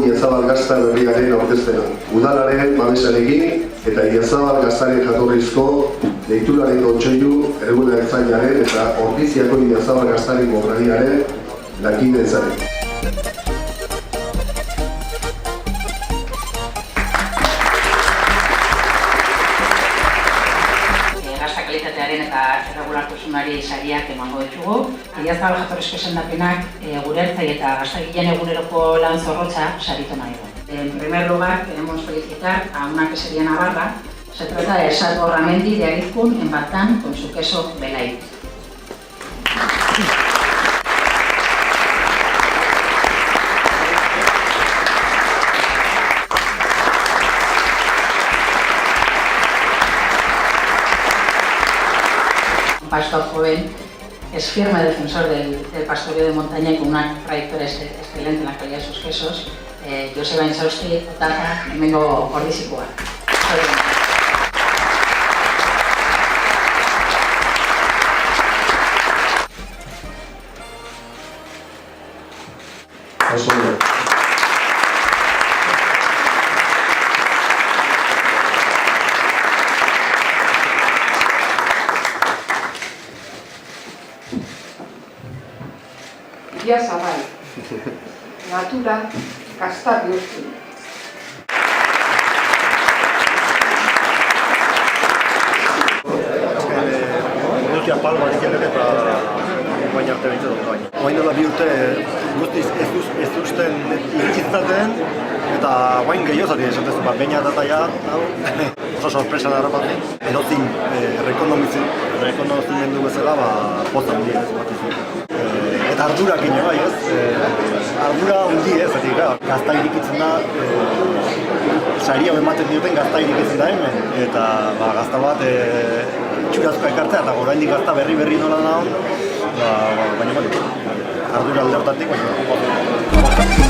Idiazabal Gazta berriaren aurkezpena. Udalaren babesarekin eta Idiazabal Gaztaren jatorrizko deituraren kontseilu Ergune Ertzainaren eta Ordiziako Idiazabal Gaztaren Kobradiaren lankideentzaren. Kalitatearen eta erregulartasunari sariak emango ditugu. Idiazabal jatorrizko izendapenak gure ertzai eta gaztagileen eguneroko lan zorrotza saritu nahi du. En primer lugar, queremos felicitar a una quesería navarra. Se trata de Salvo Ramendi de Arizkun en Batán con su queso Belay. Pastor joven, es firme defensor del pastoreo de montaña y con una trayectoria excelente en la calidad de sus quesos. Joseba Inchausti, Otaja, hemengo Ordizikoa. Idiazabal, natura, gazta bihurtu. Edukia palma dikendek eta guain arte behitzen dut baina. Guain dela bi urte guztiz ez usten ikitzaten eta guain gehiozari esatezu, baina dataia oso sorpresa da bat. Erozin rekonozimendu bezala pozan dira ez bat izan. Eta ardurakin bai ez, ardura hundi ez, gazta irikitzen da, saria ematen dioten gazta irikitzen da hemen, eta gazta bat itxurazkoa ekartzea, eta oraindik gazta berri nola da hon, baina ardura alde hortatik, baina